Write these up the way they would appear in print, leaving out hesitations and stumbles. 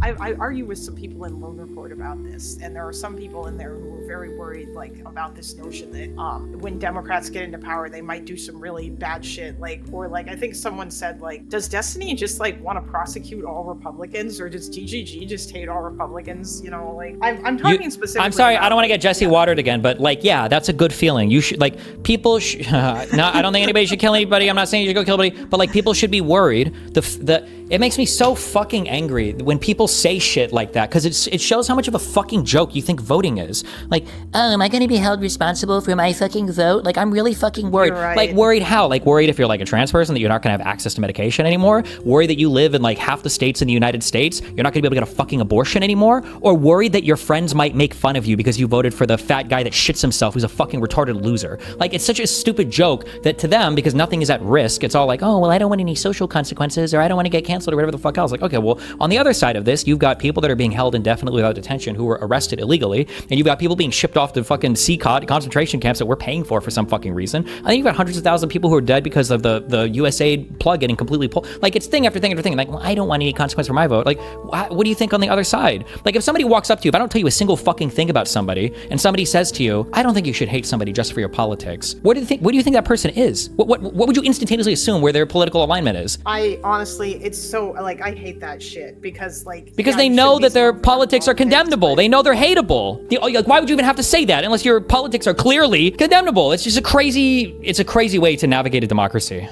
I argue with some people in Loner Court about this, and there are some people in there who are very worried, like, about this notion that when Democrats get into power, they might do some really bad shit, like, or like I think someone said, like, does Destiny just like want to prosecute all Republicans, or does DGG just hate all Republicans? You know, like I'm talking specifically. I'm sorry, I don't want to get Jesse watered again, but like, yeah, that's a good feeling. You should like people. No, I don't think anybody should kill anybody. I'm not saying you should go kill anybody, but like people should be worried. It makes me so fucking angry when people say shit like that, because it shows how much of a fucking joke you think voting is. Like, oh, am I going to be held responsible for my fucking vote? Like, I'm really fucking worried. Right. Like, worried how? Like, worried if you're like a trans person that you're not going to have access to medication anymore? Worried that you live in like half the states in the United States, you're not going to be able to get a fucking abortion anymore? Or worried that your friends might make fun of you because you voted for the fat guy that shits himself who's a fucking retarded loser? Like, it's such a stupid joke that to them, because nothing is at risk, it's all like, oh, well, I don't want any social consequences, or I don't want to get canceled, or whatever the fuck else. Like, okay, well, on the other side of this, you've got people that are being held indefinitely without detention who were arrested illegally, and you've got people being shipped off to fucking CCOT, concentration camps that we're paying for some fucking reason. I think you've got hundreds of thousands of people who are dead because of the USAID plug getting completely pulled. Like, it's thing after thing after thing. Like, well, I don't want any consequence for my vote. Like, what do you think on the other side? Like, if somebody walks up to you, if I don't tell you a single fucking thing about somebody, and somebody says to you, I don't think you should hate somebody just for your politics, what do you think that person is? What would you instantaneously assume where their political alignment is? I honestly, it's so, like, I hate that shit because they know that their politics are condemnable. They know they're hateable. Like, why would you even have to say that unless your politics are clearly condemnable? It's just a crazy way to navigate a democracy.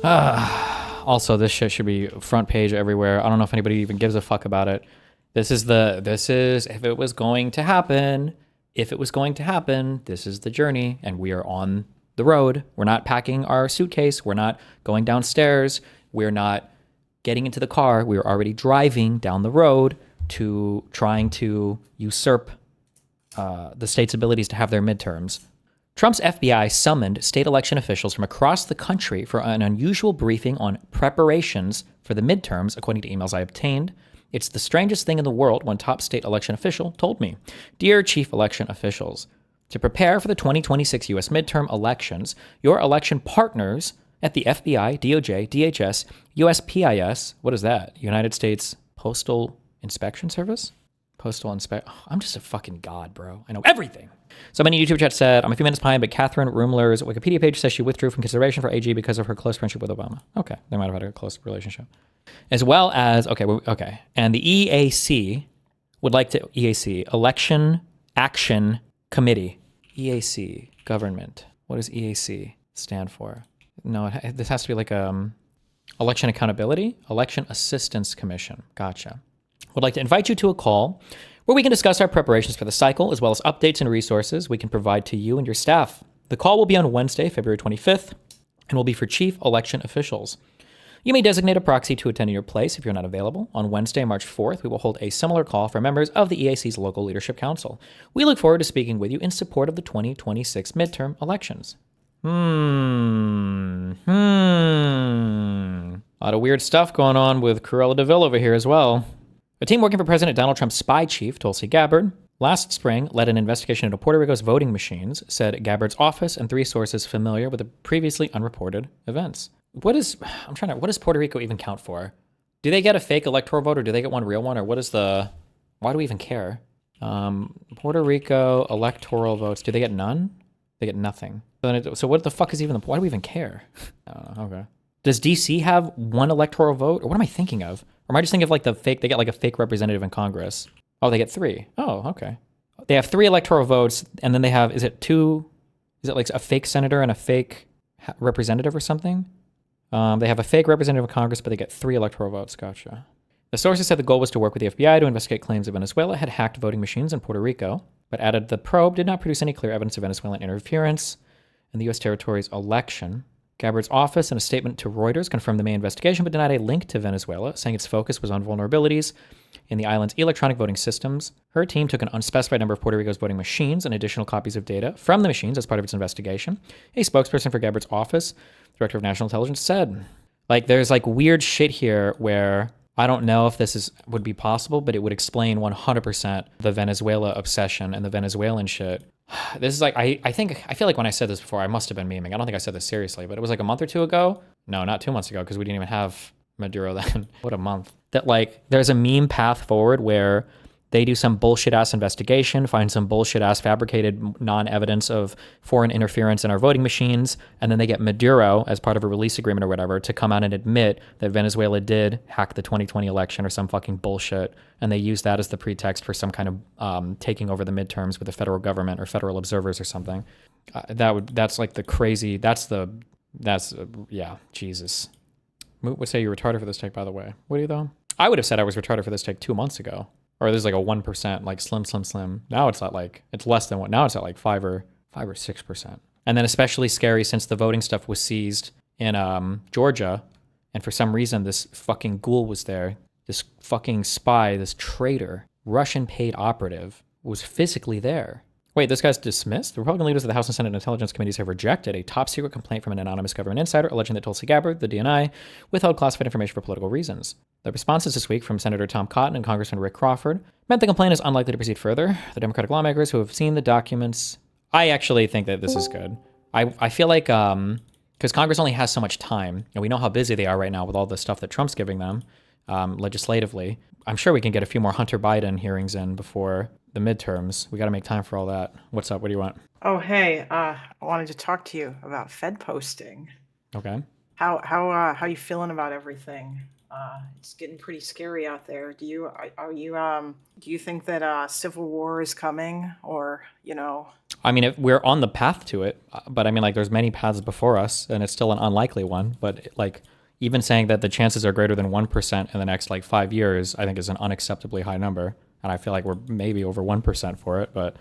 Also, this shit should be front page everywhere. I don't know if anybody even gives a fuck about it. This is if it was going to happen, this is the journey, and we are on the road. We're not packing our suitcase. We're not going downstairs. We're not getting into the car. We are already driving down the road to trying to usurp the state's abilities to have their midterms. Trump's FBI summoned state election officials from across the country for an unusual briefing on preparations for the midterms, according to emails I obtained. It's the strangest thing in the world, one top state election official told me. Dear chief election officials, to prepare for the 2026 U.S. midterm elections, your election partners at the FBI, DOJ, DHS, USPIS, what is that? United States Postal Inspection Service? I'm just a fucking god, bro. I know everything. Somebody in YouTube chat said, I'm a few minutes behind, but Catherine Rumler's Wikipedia page says she withdrew from consideration for AG because of her close friendship with Obama. Okay, they might have had a close relationship. As well as, okay. And the EAC would like to, Election Action Committee. EAC, government. What does EAC stand for? No, this has to be like Election Accountability? Election Assistance Commission. Gotcha. Would like to invite you to a call where we can discuss our preparations for the cycle, as well as updates and resources we can provide to you and your staff. The call will be on Wednesday, February 25th, and will be for chief election officials. You may designate a proxy to attend in your place if you're not available. On Wednesday, March 4th, we will hold a similar call for members of the EAC's local leadership council. We look forward to speaking with you in support of the 2026 midterm elections. A lot of weird stuff going on with Cruella de Vil over here as well. A team working for President Donald Trump's spy chief, Tulsi Gabbard, last spring led an investigation into Puerto Rico's voting machines, said Gabbard's office and 3 sources familiar with the previously unreported events. What does Puerto Rico even count for? Do they get a fake electoral vote, or do they get one real one, or why do we even care? Puerto Rico electoral votes, do they get none? They get nothing. So what the fuck is why do we even care? I don't know, okay. Does DC have one electoral vote, or what am I thinking of? Or am I just thinking of they get like a fake representative in Congress? Oh, they get 3. Oh, okay. They have 3 electoral votes, and then they have, is it like a fake senator and a fake representative or something? They have a fake representative in Congress, but they get 3 electoral votes. Gotcha. The sources said the goal was to work with the FBI to investigate claims that Venezuela had hacked voting machines in Puerto Rico, but added the probe did not produce any clear evidence of Venezuelan interference in the U.S. territory's election. Gabbard's office, in a statement to Reuters, confirmed the May investigation, but denied a link to Venezuela, saying its focus was on vulnerabilities in the island's electronic voting systems. Her team took an unspecified number of Puerto Rico's voting machines and additional copies of data from the machines as part of its investigation. A spokesperson for Gabbard's office, Director of National Intelligence, said, there's weird shit here where I don't know if this would be possible, but it would explain 100% the Venezuela obsession and the Venezuelan shit. This is I feel like when I said this before, I must have been memeing. I don't think I said this seriously, but it was a month or 2 ago. No, not 2 months ago, because we didn't even have Maduro then. What a month. That like there's a meme path forward where they do some bullshit ass investigation, find some bullshit ass fabricated non-evidence of foreign interference in our voting machines, and then they get Maduro as part of a release agreement or whatever to come out and admit that Venezuela did hack the 2020 election or some fucking bullshit, and they use that as the pretext for some kind of taking over the midterms with the federal government or federal observers or something. That's like the crazy. Yeah, Jesus. Would say you're retarded for this take, by the way. Would you though? I would have said I was retarded for this take 2 months ago. Or there's like a 1%, like slim. Now it's at like, it's less than what, now it's at like 5 or 6%. And then especially scary since the voting stuff was seized in Georgia. And for some reason, this fucking ghoul was there. This fucking spy, this traitor, Russian paid operative was physically there. Wait, this guy's dismissed? The Republican leaders of the House and Senate Intelligence Committees have rejected a top-secret complaint from an anonymous government insider alleging that Tulsi Gabbard, the DNI, withheld classified information for political reasons. The responses this week from Senator Tom Cotton and Congressman Rick Crawford meant the complaint is unlikely to proceed further. The Democratic lawmakers who have seen the documents... I actually think that this is good. I feel like, because Congress only has so much time, and we know how busy they are right now with all the stuff that Trump's giving them legislatively. I'm sure we can get a few more Hunter Biden hearings in before the midterms. We got to make time for all that. What's up? What do you want? Oh, hey, I wanted to talk to you about Fed posting. Okay. How you feeling about everything? It's getting pretty scary out there. Do you think that civil war is coming, or I mean, we're on the path to it, but I mean, like, there's many paths before us, and it's still an unlikely one. But like, even saying that the chances are greater than 1% in the next like 5 years, I think is an unacceptably high number. And I feel like we're maybe over 1% for it, but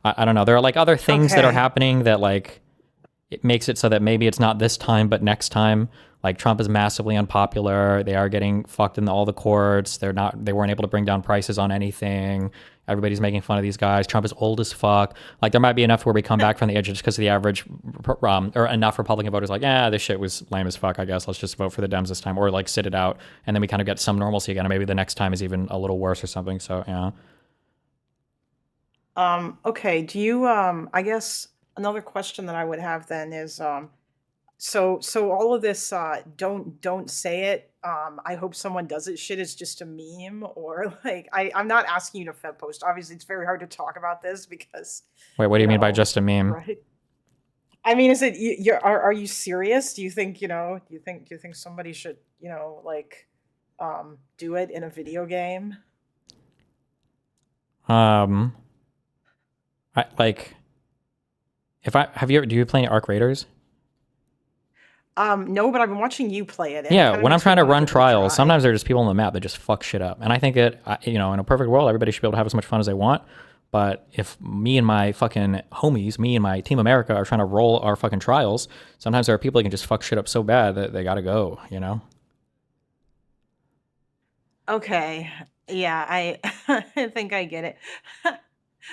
I don't know. There are like other things that are happening that like it makes it so that maybe it's not this time, but next time. Like Trump is massively unpopular. They are getting fucked in all the courts. They weren't able to bring down prices on anything. Everybody's making fun of these guys. Trump is old as fuck. Like there might be enough where we come back from the edge just because of the average, or enough Republican voters like, yeah, this shit was lame as fuck. I guess let's just vote for the Dems this time, or like sit it out, and then we kind of get some normalcy again. And maybe the next time is even a little worse or something. So yeah. Okay. Do you I guess another question that I would have then is so all of this don't say it. I hope someone does it shit is just a meme, or like I'm not asking you to Fed post. Obviously, it's very hard to talk about this because. Wait, what do you mean by just a meme? Right. I mean, is it are you serious? Do you think do you think somebody should like do it in a video game? Do you play any Arc Raiders? No, but I've been watching you play it. Yeah, when I'm trying to run trials, sometimes there are just people on the map that just fuck shit up. And I think that, in a perfect world, everybody should be able to have as much fun as they want. But if me and my fucking homies, me and my Team America are trying to roll our fucking trials, sometimes there are people that can just fuck shit up so bad that they gotta go, Okay. Yeah, I I think I get it.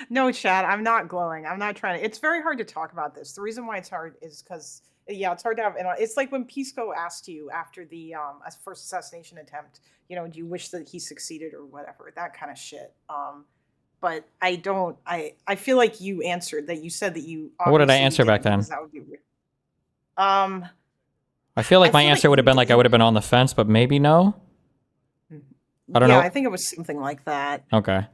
No, Chad, I'm not glowing. I'm not trying to. It's very hard to talk about this. The reason why it's hard is because, yeah, it's hard to have. And it's like when Pisco asked you after the first assassination attempt, do you wish that he succeeded or whatever, that kind of shit. But I don't. I feel like you answered that. You said that you. What did I answer back then? That would be weird. I feel like my answer would have been like I would have been on the fence, but maybe no. I don't know. Yeah, I think it was something like that. Okay.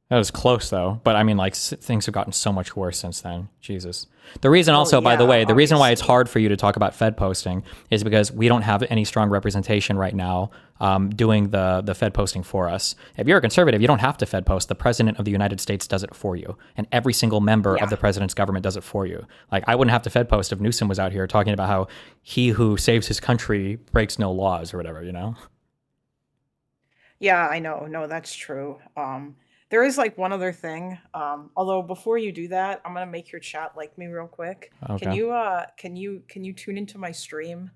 That was close, though. But I mean, like, things have gotten so much worse since then. Jesus. The reason also, by the way, the reason why it's hard for you to talk about Fed posting is because we don't have any strong representation right now doing the Fed posting for us. If you're a conservative, you don't have to Fed post. The president of the United States does it for you. And every single member of the president's government does it for you. Like, I wouldn't have to Fed post if Newsom was out here talking about how he who saves his country breaks no laws or whatever, Yeah, I know. No, that's true. There is like one other thing. Although before you do that, I'm gonna make your chat like me real quick. Okay. Can you tune into my stream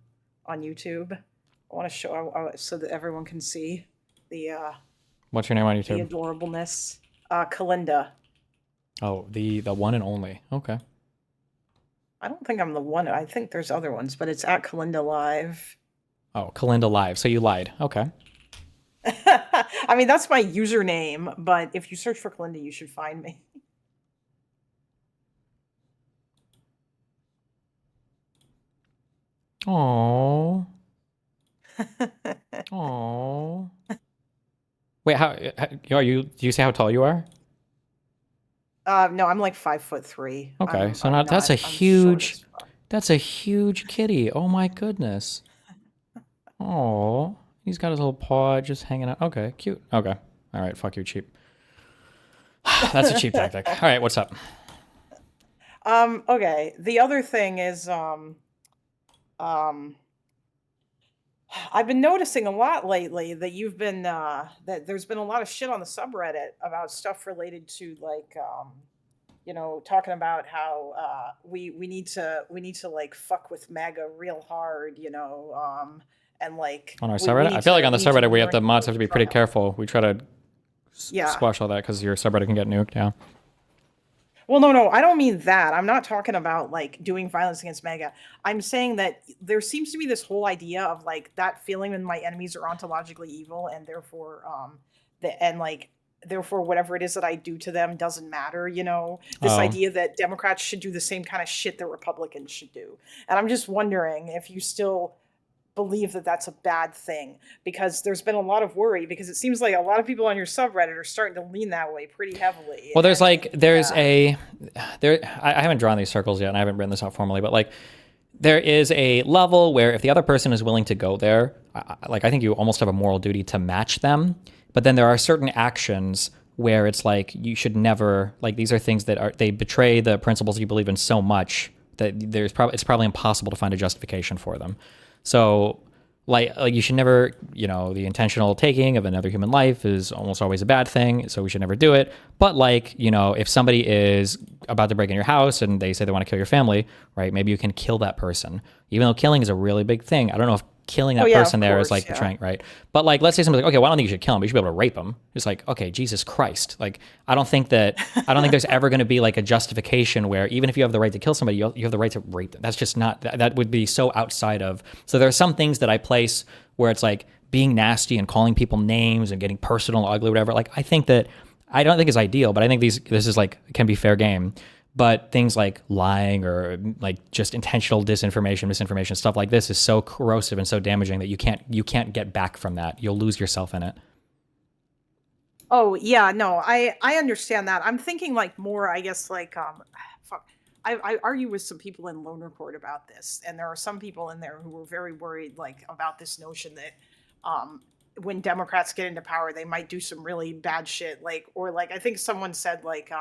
on YouTube? I want to show so that everyone can see the What's your name on YouTube? the adorableness. Kalinda. Oh, the one and only. Okay. I don't think I'm the one. I think there's other ones, but it's at KalindaLIVE. Oh, KalindaLIVE. So you lied. Okay. I mean, that's my username, but if you search for Kalinda, you should find me. Oh. Oh. Wait, are you? Do you say how tall you are? No, I'm like 5'3". Okay, so I'm not that's a not. I'm short huge. as fuck. That's a huge kitty. Oh my goodness. Oh, he's got his little paw just hanging out. Okay, cute. Okay, all right. Fuck you, cheap. That's a cheap tactic. All right, what's up? Okay. The other thing is, um, I've been noticing a lot lately that that there's been a lot of shit on the subreddit about stuff related to like, talking about how we need to like fuck with MAGA real hard, and like On our we subreddit, I feel like on the we need to subreddit we have warn the mods people have to to be fuck pretty 'em. careful. We try to Yeah. squash all that because your subreddit can get nuked. Yeah. Well, no, I don't mean that. I'm not talking about like doing violence against MAGA. I'm saying that there seems to be this whole idea of like that feeling when my enemies are ontologically evil, and therefore, like therefore whatever it is that I do to them doesn't matter. This Oh. idea that Democrats should do the same kind of shit that Republicans should do, and I'm just wondering if you still believe that that's a bad thing, because there's been a lot of worry, because it seems like a lot of people on your subreddit are starting to lean that way pretty heavily. Well, there's And like there's yeah. a there. I haven't drawn these circles yet, and I haven't written this out formally, but like there is a level where if the other person is willing to go there, like I think you almost have a moral duty to match them. But then there are certain actions where it's like you should never, like these are things that are they betray the principles you believe in so much that it's probably impossible to find a justification for them. So like you should never, the intentional taking of another human life is almost always a bad thing, so we should never do it. But like, if somebody is about to break in your house and they say they want to kill your family, right? Maybe you can kill that person, even though killing is a really big thing. I don't know if killing that Oh yeah, person of there is course, like yeah. betraying, right? But like, let's say somebody's like, okay, well, I don't think you should kill him, but you should be able to rape him. It's like, okay, Jesus Christ. Like, I don't think there's ever going to be like a justification where even if you have the right to kill somebody, you have the right to rape them. That's just not, that would be so outside of. So there are some things that I place where it's like being nasty and calling people names and getting personal, ugly, whatever. Like, I don't think it's ideal, but I think this is like, can be fair game. But things like lying or like just intentional disinformation, misinformation, stuff like this is so corrosive and so damaging that you can't get back from that. You'll lose yourself in it. Oh yeah, no, I understand that. I'm thinking like more, I guess, like fuck. I argue with some people in Lone Report about this, and there are some people in there who were very worried like about this notion that um when Democrats get into power, they might do some really bad shit. Like, or like I think someone said like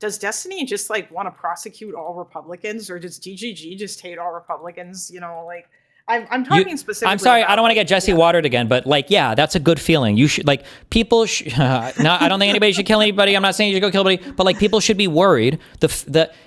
does Destiny just like want to prosecute all Republicans, or does DGG just hate all Republicans? Like I'm talking specifically I'm sorry, I about don't want to like, get Jesse yeah. watered again, but like, yeah, that's a good feeling. You should like people. No, I don't think anybody should kill anybody. I'm not saying you should go kill anybody, but like people should be worried.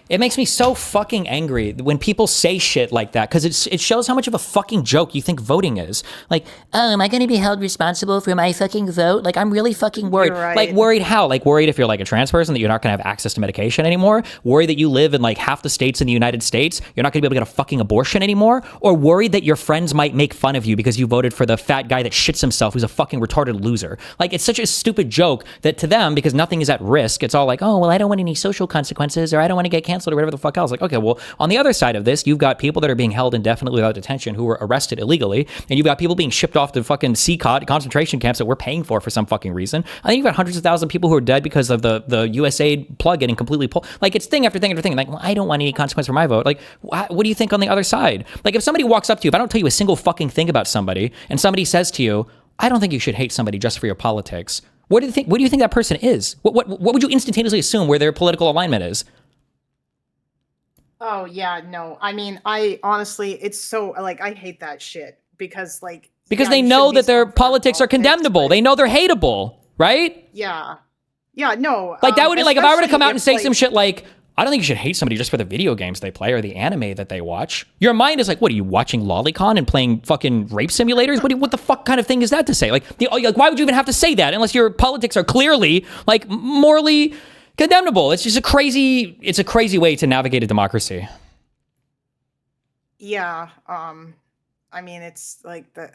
It makes me so fucking angry when people say shit like that, because it shows how much of a fucking joke you think voting is. Like, oh, am I going to be held responsible for my fucking vote? Like, I'm really fucking worried. You're right. Like, worried how? Like, worried if you're like a trans person that you're not going to have access to medication anymore? Worried that you live in like half the states in the United States, you're not going to be able to get a fucking abortion anymore? Or worried that your friends might make fun of you because you voted for the fat guy that shits himself who's a fucking retarded loser? Like, it's such a stupid joke that to them, because nothing is at risk, it's all like, oh, well, I don't want any social consequences, or I don't want to get canceled, or whatever the fuck else. Like, okay, well, on the other side of this, you've got people that are being held indefinitely without detention who were arrested illegally, and you've got people being shipped off to fucking CCOT, concentration camps, that we're paying for some fucking reason. I think you've got hundreds of thousands of people who are dead because of the USAID plug getting completely pulled. Like, it's thing after thing after thing. Like, well, I don't want any consequence for my vote. Like, what do you think on the other side? Like, if somebody walks up to you, if I don't tell you a single fucking thing about somebody, and somebody says to you, I don't think you should hate somebody just for your politics. What do you think that person is? What would you instantaneously assume where their political alignment is? Oh yeah, no. I mean, I honestly, it's so like I hate that shit because like Because yeah, they you know shouldn't be that their stoned for your politics are politics, condemnable. but They know they're hateable, right? yeah, yeah, no. Like that would like if I were to Especially come out and if, say like, some shit like, I don't think you should hate somebody just for the video games they play or the anime that they watch. Your mind is like, what are you watching Lolicon and playing fucking rape simulators? What the fuck kind of thing is that to say? Like why would you even have to say that unless your politics are clearly like morally condemnable? It's just a crazy way to navigate a democracy. yeah, I mean, it's like the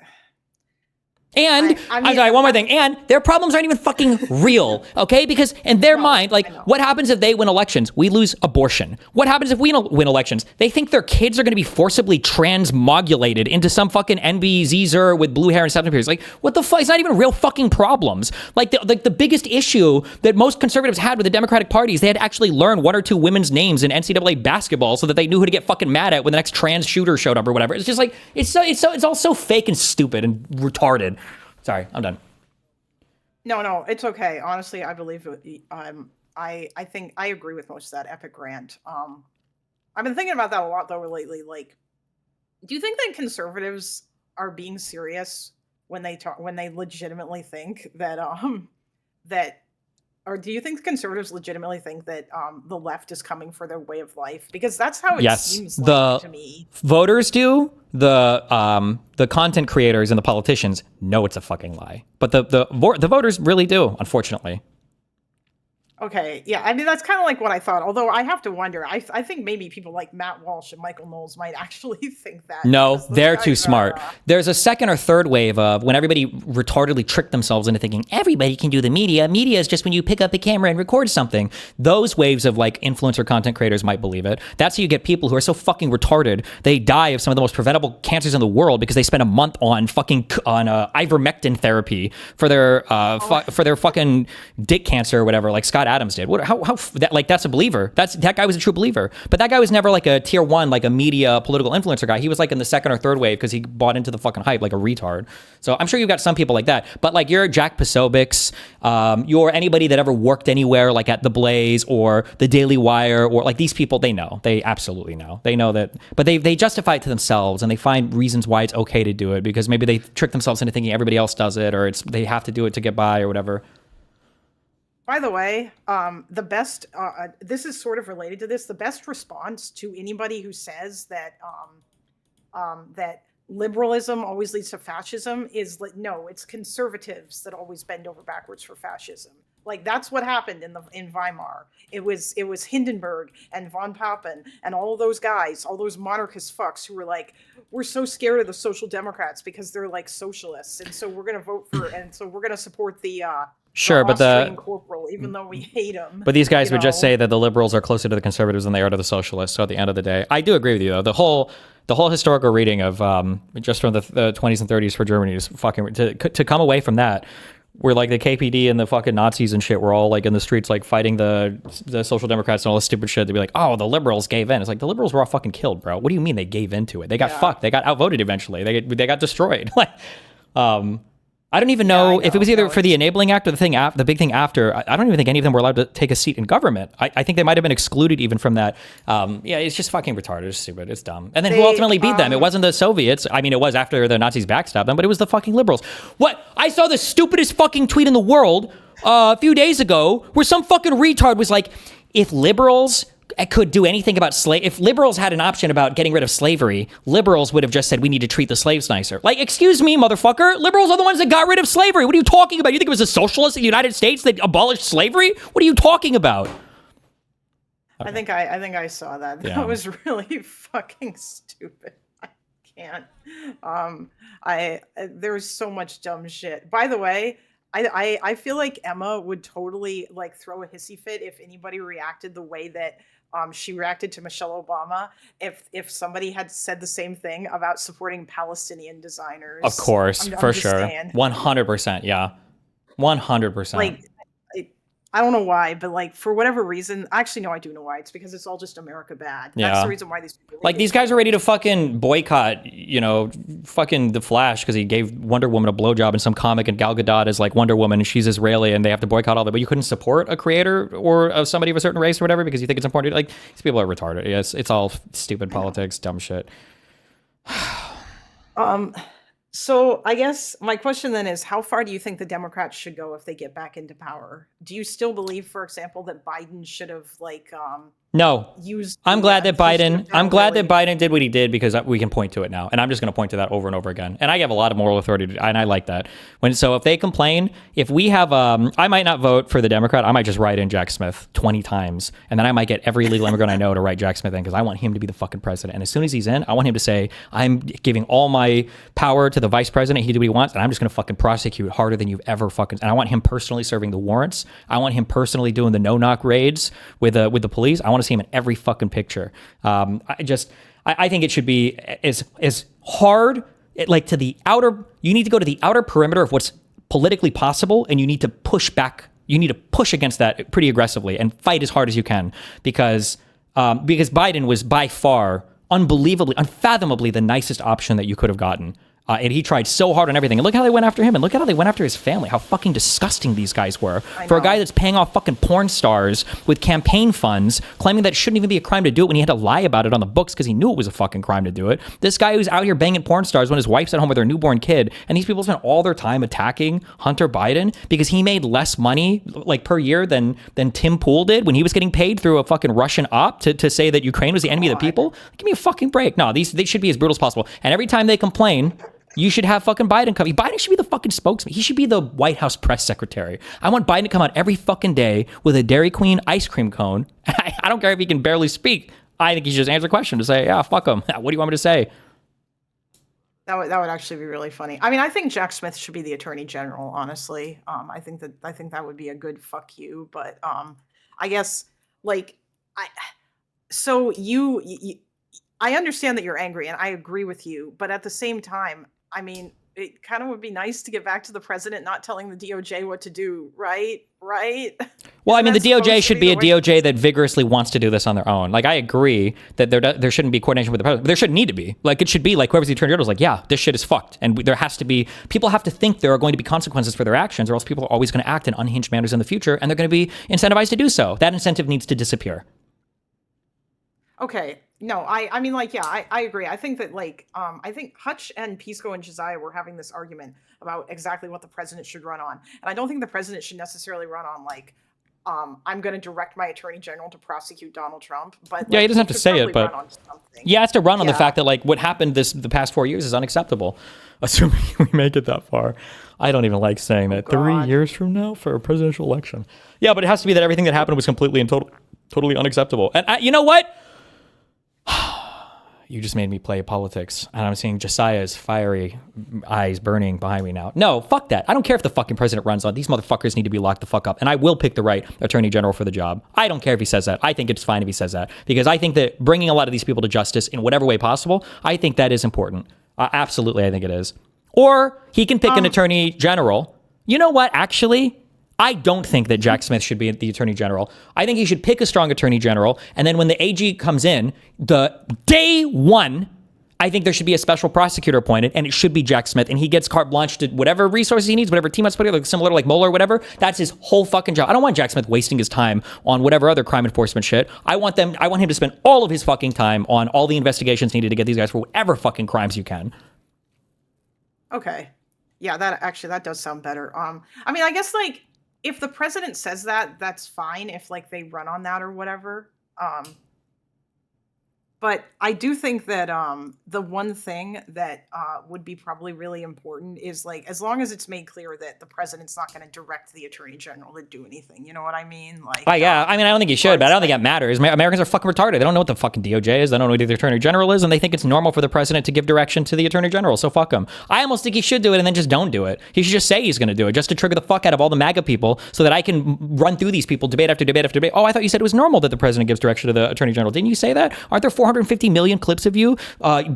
And I I'm mean, sorry, one more thing. And their problems aren't even fucking real, okay? Because in their mind, like, what happens if they win elections? We lose abortion. What happens if we win elections? They think their kids are going to be forcibly transmogulated into some fucking NBZer with blue hair and 7 periods. Like, what the fuck? It's not even real fucking problems. Like, the biggest issue that most conservatives had with the Democratic Party is they had to actually learn 1 or 2 women's names in NCAA basketball so that they knew who to get fucking mad at when the next trans shooter showed up or whatever. It's just like, it's all so fake and stupid and retarded. Sorry, I'm done. No, it's okay. Honestly, I believe I think I agree with most of that epic rant. I've been thinking about that a lot though lately. Like, do you think that conservatives are being serious when they legitimately think that or do you think conservatives legitimately think that the left is coming for their way of life? Because that's how it seems like to me. Voters do. The content creators and the politicians know it's a fucking lie, but the voters really do, unfortunately. Okay, yeah, I mean, that's kind of like what I thought, although I have to wonder, I think maybe people like Matt Walsh and Michael Knowles might actually think that. No, they're too smart. There's a second or third wave of when everybody retardedly tricked themselves into thinking everybody can do the media. Media is just when you pick up a camera and record something. Those waves of like influencer content creators might believe it. That's how you get people who are so fucking retarded. They die of some of the most preventable cancers in the world because they spend a month on ivermectin therapy for their fucking dick cancer or whatever, like Scott Adams did. That's a believer. That guy was a true believer. But that guy was never like a tier 1, like a media political influencer guy. He was like in the second or third wave because he bought into the fucking hype like a retard. So I'm sure you've got some people like that. But like you're Jack Posobiec, you're anybody that ever worked anywhere like at The Blaze or The Daily Wire or like these people, they know. They absolutely know. They know that. But they justify it to themselves and they find reasons why it's okay to do it because maybe they trick themselves into thinking everybody else does it or they have to do it to get by or whatever. By the way, the best, this is sort of related to this, the best response to anybody who says that that liberalism always leads to fascism is like, no, it's conservatives that always bend over backwards for fascism. Like that's what happened in Weimar. It was Hindenburg and von Papen and all those guys, all those monarchist fucks who were like, we're so scared of the Social Democrats because they're like socialists, and so we're gonna vote for, and so we're gonna support the sure, but Austrian corporal, even though we hate him. But these guys would just say that the liberals are closer to the conservatives than they are to the socialists. So at the end of the day, I do agree with you though. The whole historical reading of just from the 20s and 30s for Germany is fucking to come away from that. Where like the KPD and the fucking Nazis and shit were all like in the streets like fighting the Social Democrats and all this stupid shit. They'd be like, oh, the liberals gave in. It's like the liberals were all fucking killed, bro. What do you mean they gave into it? They got fucked. They got outvoted eventually. They got destroyed. Like, I don't even know if it was either for the Enabling Act or the big thing after. I don't even think any of them were allowed to take a seat in government. I think they might have been excluded even from that. It's just fucking retarded. It's stupid. It's dumb. And then who ultimately beat them? It wasn't the Soviets. I mean, it was after the Nazis backstabbed them, but it was the fucking liberals. What? I saw the stupidest fucking tweet in the world a few days ago where some fucking retard was like, if liberals could do anything about if liberals had an option about getting rid of slavery, liberals would have just said we need to treat the slaves nicer. Like, excuse me, motherfucker, liberals are the ones that got rid of slavery. What are you talking about? You think it was the socialists in the United States that abolished slavery? What are you talking about? Okay. I think I saw that. That was really fucking stupid. I can't. There's so much dumb shit. By the way, I feel like Emma would totally like throw a hissy fit if anybody reacted the way that she reacted to Michelle Obama if somebody had said the same thing about supporting Palestinian designers. Of course, for sure. 100%, yeah. 100%. Like, I don't know why, but like for whatever reason, actually no, I do know why. It's because it's all just America bad. That's the reason why these people like these guys are ready to fucking boycott, fucking The Flash because he gave Wonder Woman a blowjob in some comic, and Gal Gadot is like Wonder Woman and she's Israeli and they have to boycott all that. But you couldn't support a creator or of somebody of a certain race or whatever because you think it's important. Like these people are retarded. Yes, it's all stupid politics, dumb shit. So I guess my question then is, how far do you think the Democrats should go if they get back into power? Do you still believe, for example, that Biden should have No, use. I'm glad that Biden. Biden did what he did because we can point to it now, and I'm just going to point to that over and over again. And I have a lot of moral authority, and I like that. So if they complain, if we have, I might not vote for the Democrat. I might just write in Jack Smith 20 times, and then I might get every illegal immigrant I know to write Jack Smith in because I want him to be the fucking president. And as soon as he's in, I want him to say, I'm giving all my power to the vice president. He do what he wants, and I'm just going to fucking prosecute harder than you've ever fucking. And I want him personally serving the warrants. I want him personally doing the no-knock raids with the police. I want to see him in every fucking picture. I think it should be as hard, like to the outer, you need to go to the outer perimeter of what's politically possible, and you need to push back. You need to push against that pretty aggressively and fight as hard as you can because Biden was by far unfathomably the nicest option that you could have gotten. And he tried so hard on everything. And look how they went after him. And look how they went after his family. How fucking disgusting these guys were. For a guy that's paying off fucking porn stars with campaign funds, claiming that it shouldn't even be a crime to do it when he had to lie about it on the books because he knew it was a fucking crime to do it. This guy who's out here banging porn stars when his wife's at home with her newborn kid. And these people spent all their time attacking Hunter Biden because he made less money like per year than Tim Pool did when he was getting paid through a fucking Russian op to say that Ukraine was the enemy of the people. Give me a fucking break. No, they should be as brutal as possible. And every time they complain, you should have fucking Biden come. Biden should be the fucking spokesman. He should be the White House press secretary. I want Biden to come out every fucking day with a Dairy Queen ice cream cone. I don't care if he can barely speak. I think he should just answer a question to say, yeah, fuck him. What do you want me to say? That would actually be really funny. I mean, I think Jack Smith should be the attorney general, honestly. I think that would be a good fuck you. But I guess I understand that you're angry and I agree with you, but at the same time, I mean, it kind of would be nice to get back to the president not telling the DOJ what to do, right? Well, I mean, the DOJ should be a DOJ that vigorously wants to do this on their own. Like, I agree that there shouldn't be coordination with the president, but there shouldn't need to be. Like, it should be like whoever's the attorney general is like, yeah, this shit is fucked. And there has to be, people have to think there are going to be consequences for their actions, or else people are always going to act in unhinged manners in the future, and they're going to be incentivized to do so. That incentive needs to disappear. Okay. No, I mean, like, yeah, I agree. I think that, like, I think Hutch and Pisco and Josiah were having this argument about exactly what the president should run on. And I don't think the president should necessarily run on, like, I'm going to direct my attorney general to prosecute Donald Trump. But yeah, he doesn't have to say it, but he has to run on the fact that, like, what happened the past 4 years is unacceptable, assuming we make it that far. I don't even like saying that. 3 years from now for a presidential election. Yeah, but it has to be that everything that happened was completely and totally unacceptable. And you know what? You just made me play politics, and I'm seeing Josiah's fiery eyes burning behind me now. No, fuck that. I don't care if the fucking president runs on. These motherfuckers need to be locked the fuck up, and I will pick the right attorney general for the job. I don't care if he says that. I think it's fine if he says that, because I think that bringing a lot of these people to justice in whatever way possible, I think that is important. Absolutely, I think it is. Or he can pick an attorney general. You know what, actually? I don't think that Jack Smith should be the attorney general. I think he should pick a strong attorney general. And then when the AG comes in, the day one, I think there should be a special prosecutor appointed, and it should be Jack Smith. And he gets carte blanche to whatever resources he needs, whatever team has put together, like similar to like Mueller or whatever. That's his whole fucking job. I don't want Jack Smith wasting his time on whatever other crime enforcement shit. I want him to spend all of his fucking time on all the investigations needed to get these guys for whatever fucking crimes you can. Okay. Yeah, that does sound better. I mean, I guess, like, if the president says that, that's fine if, like, they run on that or whatever. But I do think that the one thing that would be probably really important is, like, as long as it's made clear that the president's not going to direct the attorney general to do anything. You know what I mean? Like, yeah. I mean, I don't think he should, but I don't think that matters. Americans are fucking retarded. They don't know what the fucking DOJ is. They don't know what the attorney general is, and they think it's normal for the president to give direction to the attorney general. So fuck him. I almost think he should do it and then just don't do it. He should just say he's going to do it, just to trigger the fuck out of all the MAGA people, so that I can run through these people debate after debate after debate. Oh, I thought you said it was normal that the president gives direction to the attorney general. Didn't you say that? Aren't there 450 million clips of you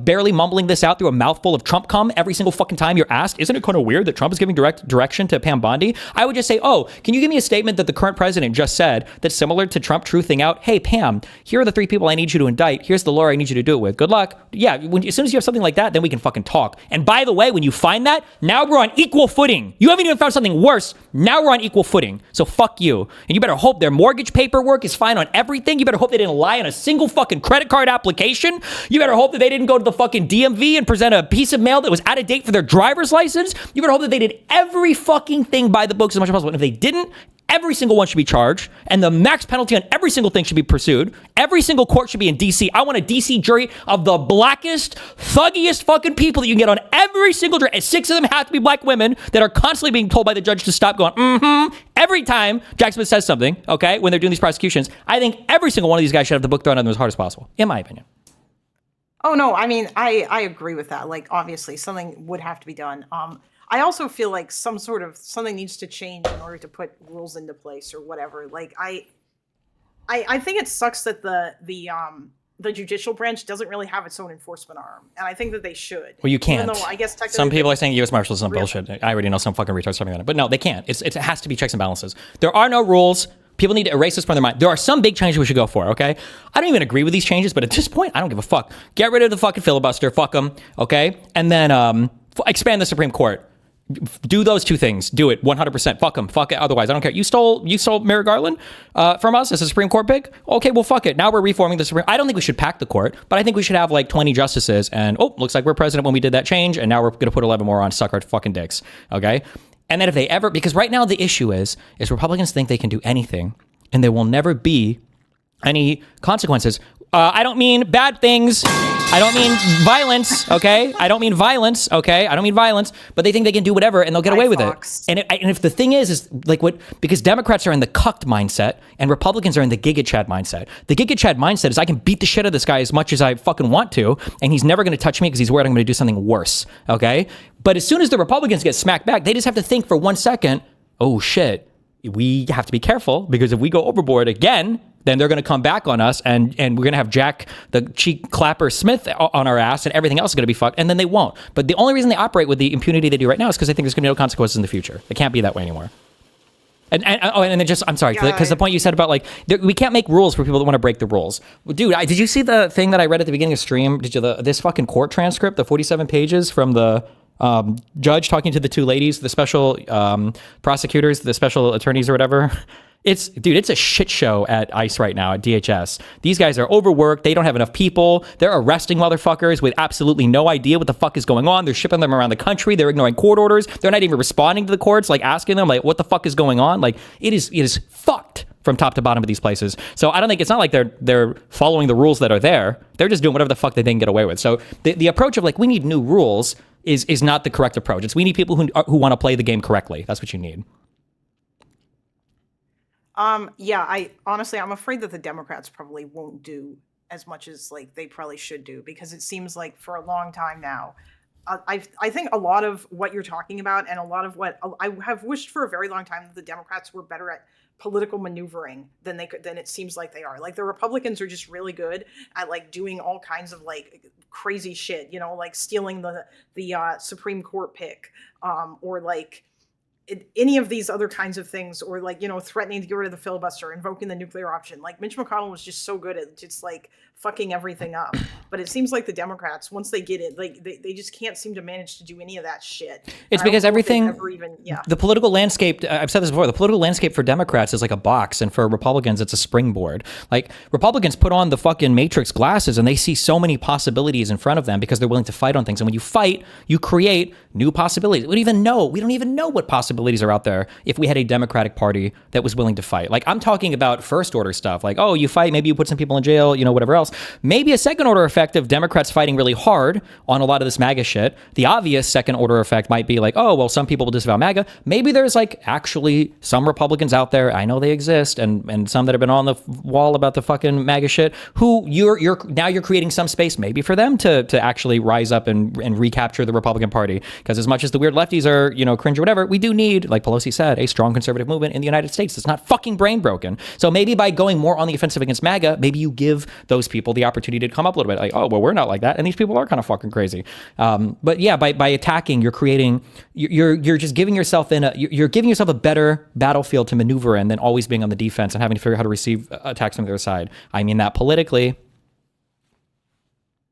barely mumbling this out through a mouthful of Trump cum every single fucking time you're asked? Isn't it kind of weird that Trump is giving direction to Pam Bondi? I would just say, oh, can you give me a statement that the current president just said that's similar to Trump truthing out, hey, Pam, here are the 3 people I need you to indict. Here's the lawyer I need you to do it with. Good luck. Yeah, as soon as you have something like that, then we can fucking talk. And by the way, when you find that, now we're on equal footing. You haven't even found something worse. Now we're on equal footing. So fuck you. And you better hope their mortgage paperwork is fine on everything. You better hope they didn't lie on a single fucking credit card application application. You better hope that they didn't go to the fucking DMV and present a piece of mail that was out of date for their driver's license. You better hope that they did every fucking thing by the books as much as possible. And if they didn't, every single one should be charged, and the max penalty on every single thing should be pursued. Every single court should be in DC. I want a DC jury of the blackest, thuggiest fucking people that you can get on every single jury. And 6 of them have to be black women that are constantly being told by the judge to stop going, every time Jack Smith says something, okay, when they're doing these prosecutions. I think every single one of these guys should have the book thrown at them as hard as possible, in my opinion. Oh, no, I mean, I agree with that. Like, obviously, something would have to be done. I also feel like something needs to change in order to put rules into place or whatever. Like I think it sucks that the judicial branch doesn't really have its own enforcement arm, and I think that they should. Well, you can't. Even though I guess technically some people are saying U.S. Marshals is some bullshit. I already know some fucking retards talking about it, but no, they can't. It has to be checks and balances. There are no rules. People need to erase this from their mind. There are some big changes we should go for, okay? I don't even agree with these changes, but at this point, I don't give a fuck. Get rid of the fucking filibuster. Fuck them, okay? And then expand the Supreme Court. Do those 2 things. Do it 100%. Fuck them. Fuck it. Otherwise, I don't care. You stole Merrick Garland from us as a Supreme Court pick. Okay, well, fuck it. Now we're reforming the Supreme. I don't think we should pack the court, but I think we should have like 20 justices. And looks like we're president when we did that change, and now we're going to put 11 more on. Suck our fucking dicks. Okay. And then if they ever, because right now the issue is Republicans think they can do anything, and there will never be any consequences. I don't mean bad things. I don't mean violence, okay? I don't mean violence, okay? I don't mean violence, but they think they can do whatever and they'll get away with it. And if the thing is like because Democrats are in the cucked mindset and Republicans are in the Giga Chad mindset. The Giga Chad mindset is I can beat the shit out of this guy as much as I fucking want to, and he's never going to touch me because he's worried I'm going to do something worse, okay? But as soon as the Republicans get smacked back, they just have to think for 1 second, oh shit, we have to be careful because if we go overboard again, then they're going to come back on us and we're going to have Jack the cheek clapper Smith on our ass and everything else is going to be fucked, and then they won't. But the only reason they operate with the impunity they do right now is because they think there's going to be no consequences in the future. It can't be that way anymore. And then just, I'm sorry, because the point you said about like, we can't make rules for people that want to break the rules. Dude, did you see the thing that I read at the beginning of stream? Did you, this fucking court transcript, the 47 pages from the judge talking to the 2 ladies, the special prosecutors, the special attorneys or whatever? It's a shit show at ICE right now, at DHS. These guys are overworked. They don't have enough people. They're arresting motherfuckers with absolutely no idea what the fuck is going on. They're shipping them around the country. They're ignoring court orders. They're not even responding to the courts, like asking them, like, what the fuck is going on? Like, it is fucked from top to bottom of these places. So I don't think it's not like they're following the rules that are there. They're just doing whatever the fuck they can get away with. So the approach of like, we need new rules is not the correct approach. It's we need people who want to play the game correctly. That's what you need. Yeah, I'm afraid that the Democrats probably won't do as much as like they probably should do, because it seems like for a long time now, I think a lot of what you're talking about and a lot of what I have wished for a very long time that the Democrats were better at political maneuvering than it seems like they are. Like the Republicans are just really good at like doing all kinds of like crazy shit, like stealing the Supreme Court pick, or like any of these other kinds of things, or like, threatening to get rid of the filibuster, invoking the nuclear option. Like Mitch McConnell was just so good at just like fucking everything up. But it seems like the Democrats, once they get it, like they just can't seem to manage to do any of that shit. It's because everything, the political landscape, I've said this before, the political landscape for Democrats is like a box, and for Republicans, it's a springboard. Like Republicans put on the fucking Matrix glasses and they see so many possibilities in front of them because they're willing to fight on things. And when you fight, you create new possibilities. We don't even know what possibilities are out there if we had a Democratic Party that was willing to fight. Like I'm talking about first order stuff, like, oh, you fight, maybe you put some people in jail, whatever else. Maybe a second order effect of Democrats fighting really hard on a lot of this MAGA shit. The obvious second order effect might be like, oh, well, some people will disavow MAGA. Maybe there's like actually some Republicans out there, I know they exist, and some that have been on the wall about the fucking MAGA shit, who you're creating some space maybe for them to actually rise up and recapture the Republican Party. Because as much as the weird lefties are, cringe or whatever, we do need, like Pelosi said, a strong conservative movement in the United States that's not fucking brain broken. So maybe by going more on the offensive against MAGA, maybe you give those people the opportunity to come up a little bit. Like, oh, well, we're not like that, and these people are kind of fucking crazy. But yeah, by attacking, you're just giving yourself you're giving yourself a better battlefield to maneuver in than always being on the defense and having to figure out how to receive attacks from the other side. I mean that politically.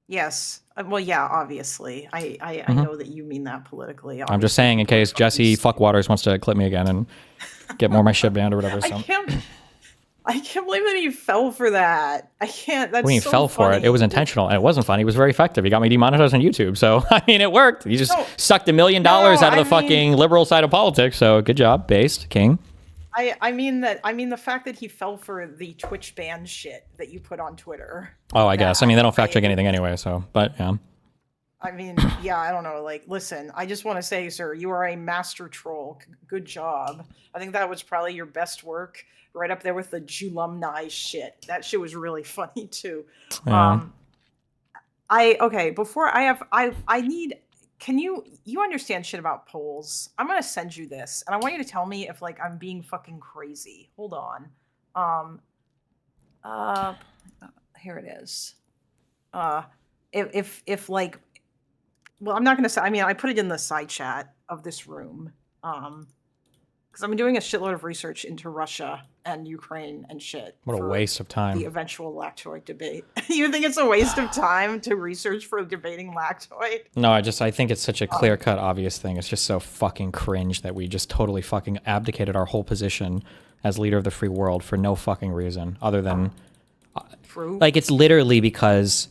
Yes. Well, yeah, obviously. I know that you mean that politically. I'm just saying in case Jesse Fuckwaters wants to clip me again and get more of my shit banned or whatever. So. I can't believe that he fell for that. I can't. That's When he so fell for funny. it, it was intentional, and it wasn't funny. It was very effective. He got me demonetized on YouTube, so I mean, it worked. He just sucked $1 million out of the fucking liberal side of politics. So good job, based king. I mean the fact that he fell for the Twitch ban shit that you put on Twitter. Oh, I guess. I mean, they don't fact check anything anyway. So, but yeah. I mean, yeah, I don't know. Like, listen, I just want to say, sir, you are a master troll. Good job. I think that was probably your best work, right up there with the Julumni shit. That shit was really funny too. Yeah. I need. Can you understand shit about polls? I'm gonna send you this, and I want you to tell me if like I'm being fucking crazy. Hold on. Here it is. If like. Well, I'm not going to say, I mean, I put it in the side chat of this room. Because I'm doing a shitload of research into Russia and Ukraine and shit. What a waste of time. The eventual lactoid debate. You think it's a waste of time to research for debating lactoid? No, I think it's such a clear-cut, obvious thing. It's just so fucking cringe that we just totally fucking abdicated our whole position as leader of the free world for no fucking reason other than... True. Like, it's literally because...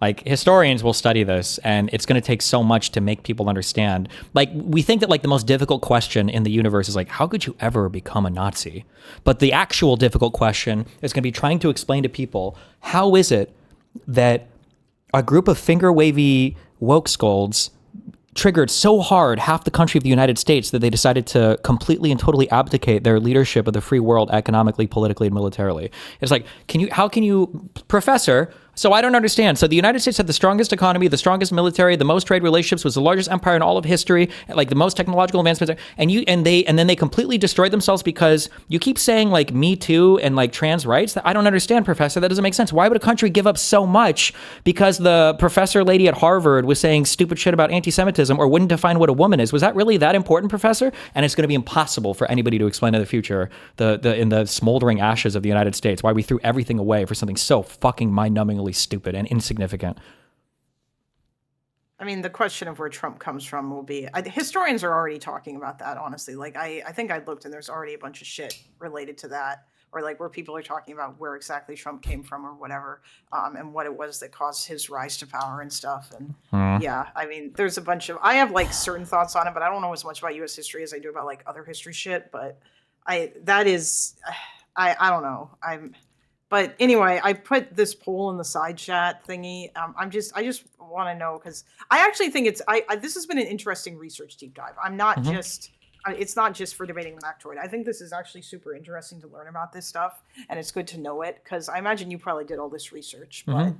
like historians will study this, and it's going to take so much to make people understand. Like, we think that like the most difficult question in the universe is like, how could you ever become a Nazi? But the actual difficult question is going to be trying to explain to people, how is it that a group of finger wavy woke scolds triggered so hard half the country of the United States that they decided to completely and totally abdicate their leadership of the free world economically, politically, and militarily. It's like, how can you, professor, so I don't understand. So the United States had the strongest economy, the strongest military, the most trade relationships, was the largest empire in all of history, like the most technological advancements, and then they completely destroyed themselves because you keep saying like Me Too and like trans rights. I don't understand, professor. That doesn't make sense. Why would a country give up so much because the professor lady at Harvard was saying stupid shit about anti-Semitism or wouldn't define what a woman is? Was that really that important, professor? And it's going to be impossible for anybody to explain in the future in the smoldering ashes of the United States why we threw everything away for something so fucking mind-numbingly stupid and insignificant. I mean, the question of where Trump comes from will be... historians are already talking about that, honestly. Like, I think I looked and there's already a bunch of shit related to that, or like where people are talking about where exactly Trump came from or whatever, and what it was that caused his rise to power and stuff. And yeah, I mean, there's a bunch of... I have like certain thoughts on it, but I don't know as much about U.S. history as I do about like other history shit. But I don't know. But anyway, I put this poll in the side chat thingy. I just want to know, because I actually think this has been an interesting research deep dive. I'm not just, it's not just for debating lactoid. I think this is actually super interesting to learn about this stuff, and it's good to know it, because I imagine you probably did all this research. But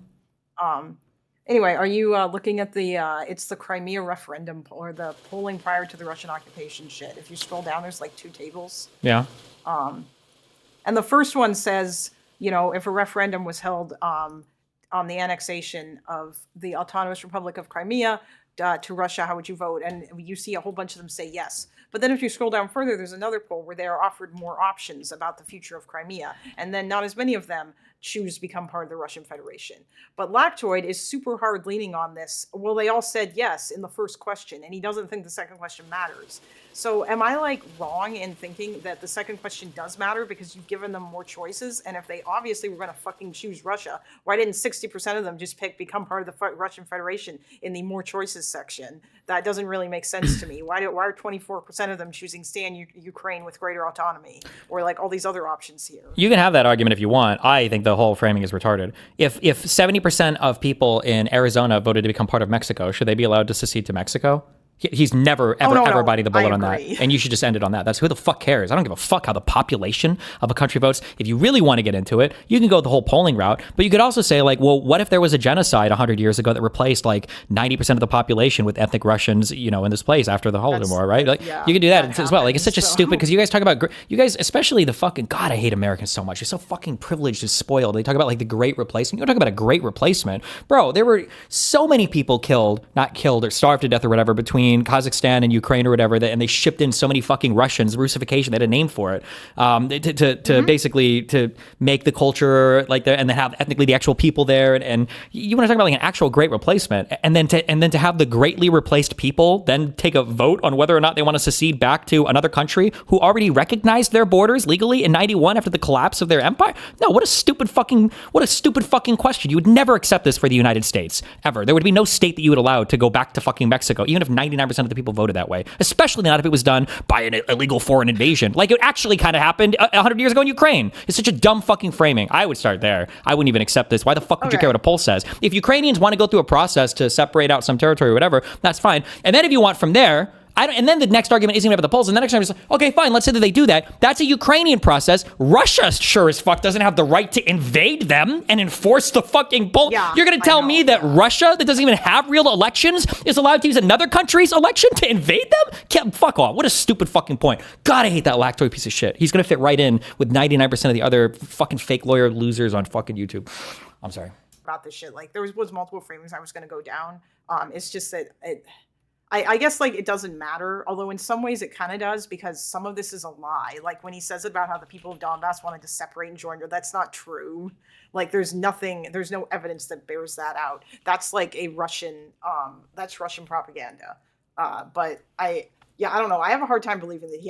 anyway, are you looking at it's the Crimea referendum or the polling prior to the Russian occupation shit? If you scroll down, there's like 2 tables. Yeah. And the first one says, you know, if a referendum was held on the annexation of the Autonomous Republic of Crimea to Russia, how would you vote? And you see a whole bunch of them say yes. But then if you scroll down further, there's another poll where they are offered more options about the future of Crimea. And then not as many of them choose to become part of the Russian Federation. But Lactoid is super hard leaning on this. Well, they all said yes in the first question, and he doesn't think the second question matters. So am I like wrong in thinking that the second question does matter because you've given them more choices? And if they obviously were going to fucking choose Russia, why didn't 60% of them just become part of the Russian Federation in the more choices section? That doesn't really make sense to me. Why are 24% of them choosing stay in Ukraine with greater autonomy, or like all these other options here? You can have that argument if you want. I think the whole framing is retarded. If 70% of people in Arizona voted to become part of Mexico, should they be allowed to secede to Mexico? He's never, ever biting the bullet on that. And you should just end it on that. That's who the fuck cares. I don't give a fuck how the population of a country votes. If you really want to get into it, you can go the whole polling route. But you could also say, like, well, what if there was a genocide 100 years ago that replaced like 90% of the population with ethnic Russians, you know, in this place after the Holodomor, right? Like, you can do that as well. Like, it's such a stupid, because you guys talk about, you guys, especially the fucking, God, I hate Americans so much. You're so fucking privileged and spoiled. They talk about like the great replacement. You don't talk about a great replacement. Bro, there were so many people not killed or starved to death or whatever between between Kazakhstan and Ukraine or whatever, and they shipped in so many fucking Russians, Russification, they had a name for it, to basically to make the culture like there, and then have ethnically the actual people there, and you want to talk about like an actual great replacement, and then to have the greatly replaced people then take a vote on whether or not they want to secede back to another country who already recognized their borders legally in 91 after the collapse of their empire. No, what a stupid fucking question. You would never accept this for the United States ever. There would be no state that you would allow to go back to fucking Mexico, even if 99% of the people voted that way, especially not if it was done by an illegal foreign invasion, like it actually kind of happened 100 years ago in Ukraine. It's such a dumb fucking framing. I would start there. I wouldn't even accept this. Why the fuck would you care what a poll says? If Ukrainians want to go through a process to separate out some territory or whatever, that's fine. And then if you want from there, and then the next argument isn't about the polls. And the next time is like, okay, fine, let's say that they do that. That's a Ukrainian process. Russia sure as fuck doesn't have the right to invade them and enforce the fucking poll. Yeah, You're going to tell me that Russia, that doesn't even have real elections, is allowed to use another country's election to invade them? Fuck off. What a stupid fucking point. God, I hate that lactoid piece of shit. He's going to fit right in with 99% of the other fucking fake lawyer losers on fucking YouTube. I'm sorry. About this shit. Like, there was multiple framings I was going to go down. It's just that I guess, like, it doesn't matter, although in some ways it kind of does, because some of this is a lie. Like, when he says about how the people of Donbass wanted to separate and join, that's not true. Like, there's no evidence that bears that out. That's like a that's Russian propaganda. But I don't know. I have a hard time believing that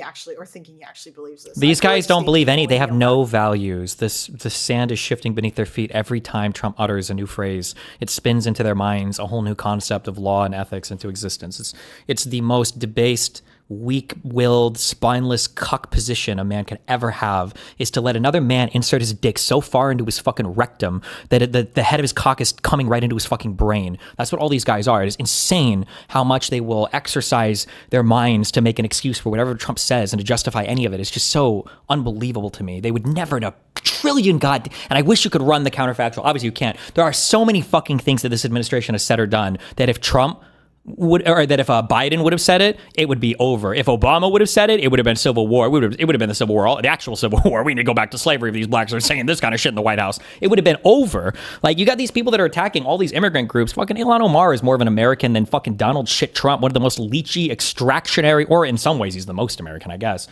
thinking he actually believes this. These guys don't believe any. They have no values. The sand is shifting beneath their feet every time Trump utters a new phrase. It spins into their minds a whole new concept of law and ethics into existence. It's the most debased, weak-willed, spineless cuck position a man can ever have, is to let another man insert his dick so far into his fucking rectum that the head of his cock is coming right into his fucking brain. That's what all these guys are. It is insane how much they will exercise their minds to make an excuse for whatever Trump says and to justify any of it. It's just so unbelievable to me. They would never in a trillion and I wish you could run the counterfactual. Obviously you can't. There are so many fucking things that this administration has said or done that if Trump if Biden would have said it, it would be over. If Obama would have said it, it would have been civil war. It would have been the Civil War, the actual Civil War. We need to go back to slavery if these blacks are saying this kind of shit in the White House. It would have been over. Like, you got these people that are attacking all these immigrant groups. Fucking Ilhan Omar is more of an American than fucking Donald shit Trump, one of the most leechy, extractionary, or in some ways he's the most American, I guess.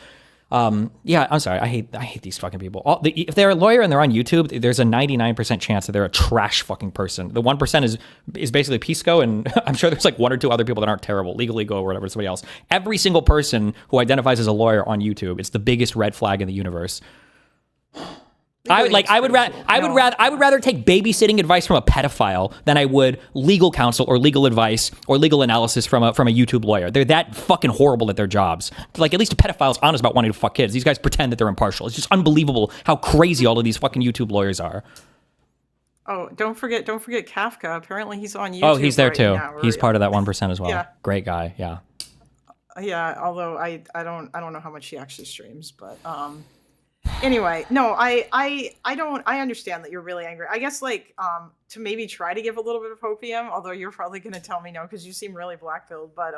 Yeah, I'm sorry. I hate these fucking people. If they're a lawyer and they're on YouTube, there's a 99% chance that they're a trash fucking person. The 1% is basically Pisco, and I'm sure there's like one or two other people that aren't terrible. Legal Ego or whatever, somebody else. Every single person who identifies as a lawyer on YouTube, it's the biggest red flag in the universe. I would rather take babysitting advice from a pedophile than I would legal counsel or legal advice or legal analysis from a YouTube lawyer. They're that fucking horrible at their jobs. Like, at least a pedophile's honest about wanting to fuck kids. These guys pretend that they're impartial. It's just unbelievable how crazy all of these fucking YouTube lawyers are. Oh, don't forget Kafka. Apparently he's on YouTube. Oh, he's there too. Now, he's part of that 1% as well. Yeah. Great guy. Yeah. Yeah. Although I don't know how much he actually streams, but anyway, no, I understand that you're really angry. I guess, like, to maybe try to give a little bit of hopium, although you're probably going to tell me no because you seem really black-pilled, but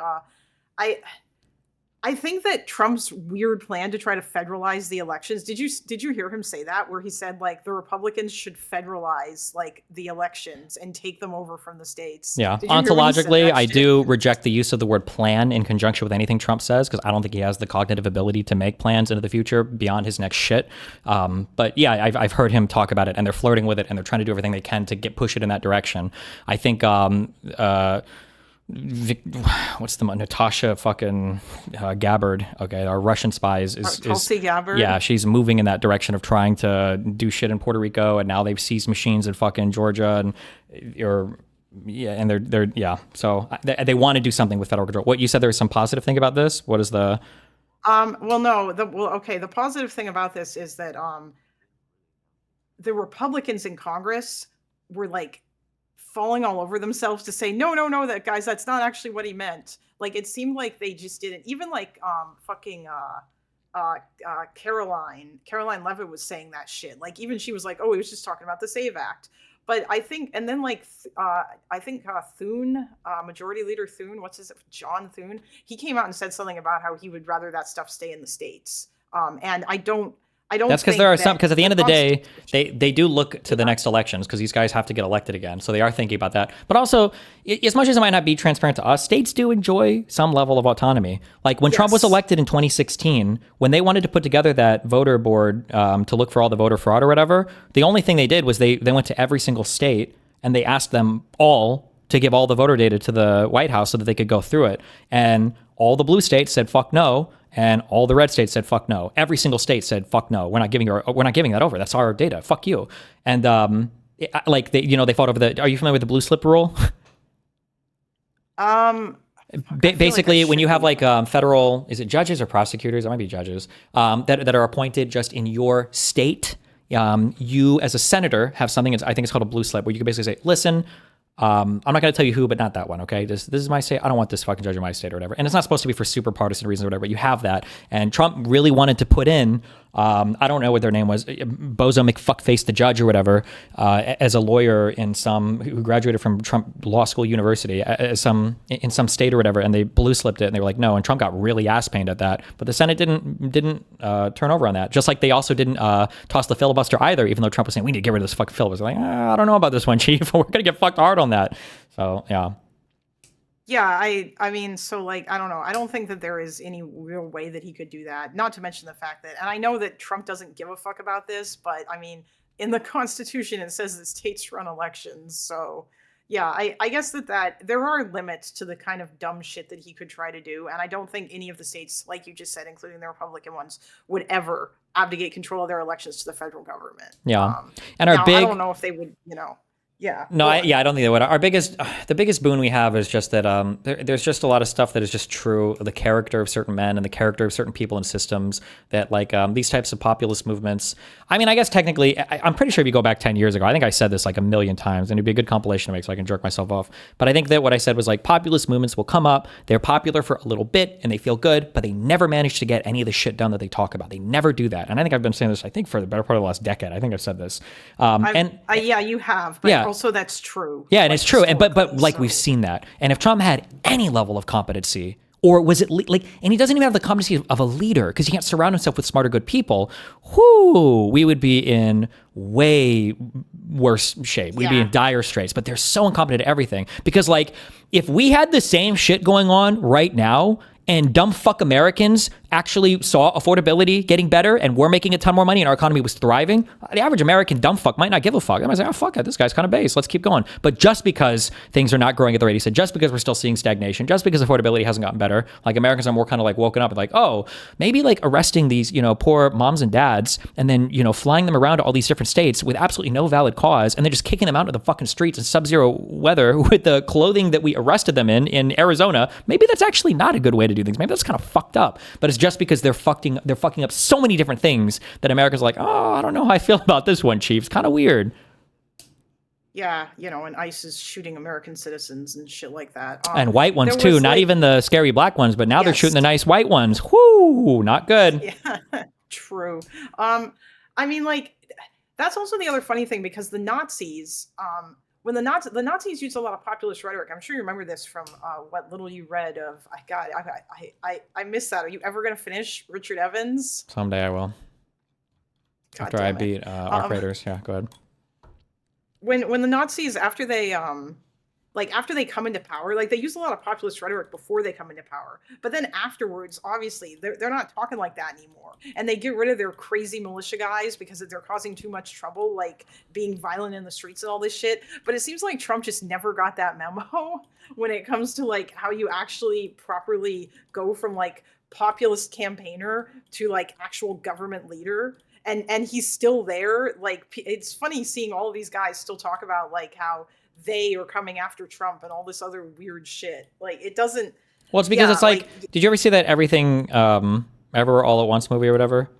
I think that Trump's weird plan to try to federalize the elections, did you hear him say that, where he said, like, the Republicans should federalize, like, the elections and take them over from the states? Yeah, ontologically, I do reject the use of the word plan in conjunction with anything Trump says, because I don't think he has the cognitive ability to make plans into the future beyond his next shit. But yeah, I've heard him talk about it, and they're flirting with it, and they're trying to do everything they can to push it in that direction. I think what's the Natasha fucking Gabbard? Okay, our Russian spies is Tulsi Gabbard. Yeah, she's moving in that direction of trying to do shit in Puerto Rico, and now they've seized machines in fucking Georgia, and they're So they want to do something with federal control. What you said, there was some positive thing about this. What is the? The positive thing about this is that the Republicans in Congress were like falling all over themselves to say, no, that guys, that's not actually what he meant. Like, it seemed like they just didn't, even like Caroline Levitt was saying that shit. Like, even she was like, oh, he was just talking about the SAVE Act. But I think, and then like, Thune, Majority Leader Thune, John Thune, he came out and said something about how he would rather that stuff stay in the States. And I don't. That's because think there are that some. Because at the end of the day, Constitution- they do look to the next elections because these guys have to get elected again. So they are thinking about that. But also, as much as it might not be transparent to us, states do enjoy some level of autonomy. Like when Trump was Yes. elected in 2016, when they wanted to put together that voter board to look for all the voter fraud or whatever, the only thing they did was they went to every single state and they asked them all to give all the voter data to the White House so that they could go through it. And all the blue states said fuck no, and all the red states said fuck no. Every single state said fuck no. We're not giving that over. That's our data. Fuck you. And like they fought over the. Are you familiar with the blue slip rule? Basically, when you have like federal, is it judges or prosecutors? It might be judges that are appointed just in your state. You as a senator have something. I think it's called a blue slip, where you can basically say, listen. I'm not going to tell you who, but not that one, okay? This is my state. I don't want this fucking judge in my state or whatever. And it's not supposed to be for super partisan reasons or whatever, but you have that. And Trump really wanted to put in, I don't know what their name was, Bozo McFuckface the judge or whatever, as a lawyer who graduated from Trump Law School University, in some state or whatever, and they blue slipped it, and they were like, no, and Trump got really ass-pained at that. But the Senate didn't turn over on that. Just like they also didn't toss the filibuster either, even though Trump was saying, we need to get rid of this fucking filibuster. Like, I don't know about this one, Chief. We're going to get fucked hard on that. So, yeah. Yeah, I mean, so like, I don't know. I don't think that there is any real way that he could do that. Not to mention the fact that, and I know that Trump doesn't give a fuck about this, but I mean, in the Constitution, it says that states run elections. So yeah, I guess that there are limits to the kind of dumb shit that he could try to do. And I don't think any of the states, like you just said, including the Republican ones, would ever abdicate control of their elections to the federal government. Yeah. And I don't know if they would, Yeah. No, I don't think they would. The biggest boon we have is just that there's just a lot of stuff that is just true of the character of certain men and the character of certain people and systems that like these types of populist movements. I mean, I guess technically, I'm pretty sure if you go back 10 years ago, I think I said this like a million times, and it'd be a good compilation to make so I can jerk myself off. But I think that what I said was like populist movements will come up, they're popular for a little bit and they feel good, but they never manage to get any of the shit done that they talk about. They never do that. And I think I've been saying this, I think for the better part of the last decade. I think I've said this. Yeah, you have. But yeah. Also, that's true. Yeah, and it's true. And but like we've seen that. And if Trump had any level of competency, or was it like, and he doesn't even have the competency of a leader because he can't surround himself with smarter, good people. We would be in way worse shape. We'd be in dire straits. But they're so incompetent at everything because, like, if we had the same shit going on right now, and dumb fuck Americans actually saw affordability getting better and we're making a ton more money and our economy was thriving, the average American dumb fuck might not give a fuck. They might say, oh, fuck it, this guy's kind of base. Let's keep going. But just because things are not growing at the rate he said, just because we're still seeing stagnation, just because affordability hasn't gotten better, like Americans are more kind of like woken up and like, oh, maybe like arresting these, poor moms and dads and then, flying them around to all these different states with absolutely no valid cause and then just kicking them out into the fucking streets in sub-zero weather with the clothing that we arrested them in Arizona, maybe that's actually not a good way to do things. Maybe that's kind of fucked up, but it's just because they're fucking up so many different things that America's like, oh, I don't know how I feel about this one, Chief. It's kind of weird. Yeah, and ICE is shooting American citizens and shit like that. And white ones too, not even the scary black ones, but now they're shooting the nice white ones. Whoo, not good. Yeah, true. I mean, like, that's also the other funny thing because the Nazis, when the Nazis used a lot of populist rhetoric. I'm sure you remember this from what little you read of. I missed that. Are you ever going to finish Richard Evans? Someday I will. After I beat Arc Raiders. Yeah, go ahead. When the Nazis, after they come into power, like they use a lot of populist rhetoric before they come into power. But then afterwards, obviously, they're not talking like that anymore. And they get rid of their crazy militia guys because they're causing too much trouble, like being violent in the streets and all this shit. But it seems like Trump just never got that memo when it comes to like how you actually properly go from like populist campaigner to like actual government leader. And he's still there. Like, it's funny seeing all of these guys still talk about like how they are coming after Trump and all this other weird shit. Like, it doesn't. Well, it's because it's like, did you ever see that Everything Ever All at Once movie or whatever?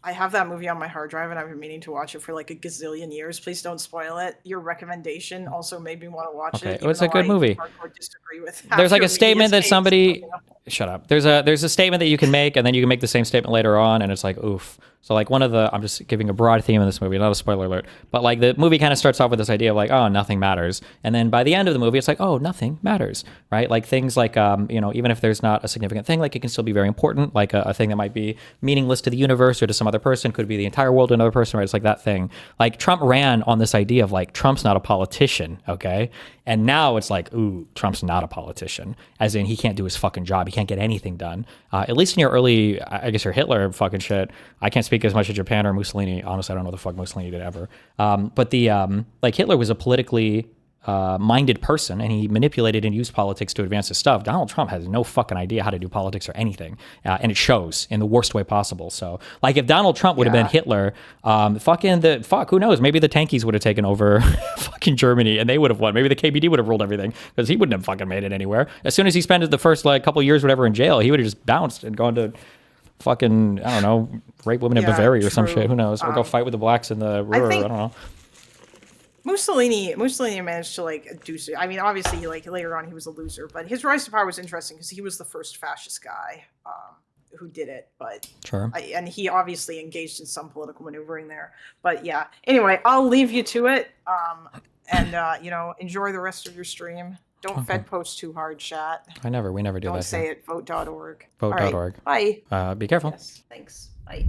I have that movie on my hard drive and I've been meaning to watch it for like a gazillion years. Please don't spoil it. Your recommendation also made me want to watch it. Well, it's a good movie. Disagree with there's like a statement that somebody. Shut up. There's a statement that you can make, and then you can make the same statement later on, and it's like, oof. So like one of the, I'm just giving a broad theme in this movie, not a spoiler alert, but like the movie kind of starts off with this idea of like, oh, nothing matters. And then by the end of the movie, it's like, oh, nothing matters, right? Like things like, you know, even if there's not a significant thing, like it can still be very important. Like a thing that might be meaningless to the universe or to some other person could be the entire world to another person, right? It's like that thing. Like Trump ran on this idea of like, Trump's not a politician, okay? And now it's like, ooh, Trump's not a politician, as in he can't do his fucking job. He can't get anything done. At least in your early, I guess your Hitler fucking shit. I can't speak as much as Japan or Mussolini. Honestly, I don't know what the fuck Mussolini did ever. But the like Hitler was a politically minded person, and he manipulated and used politics to advance his stuff. Donald Trump has no fucking idea how to do politics or anything, and it shows in the worst way possible. So, like, if Donald Trump would have been Hitler, who knows? Maybe the tankies would have taken over fucking Germany, and they would have won. Maybe the KBD would have ruled everything because he wouldn't have fucking made it anywhere. As soon as he spent the first like couple years, whatever, in jail, he would have just bounced and gone to fucking, I don't know, rape women in Bavaria or some shit. Who knows? Or go fight with the blacks in the Ruhr. I don't know. Mussolini managed to like do so. I mean, obviously, like later on, he was a loser, but his rise to power was interesting because he was the first fascist guy who did it. But and he obviously engaged in some political maneuvering there. But yeah, anyway, I'll leave you to it, and you know, enjoy the rest of your stream. Don't fed post too hard, chat. We never do that. Don't say it. Vote.org. Vote.org. Right, bye. Be careful. Yes, thanks. Bye.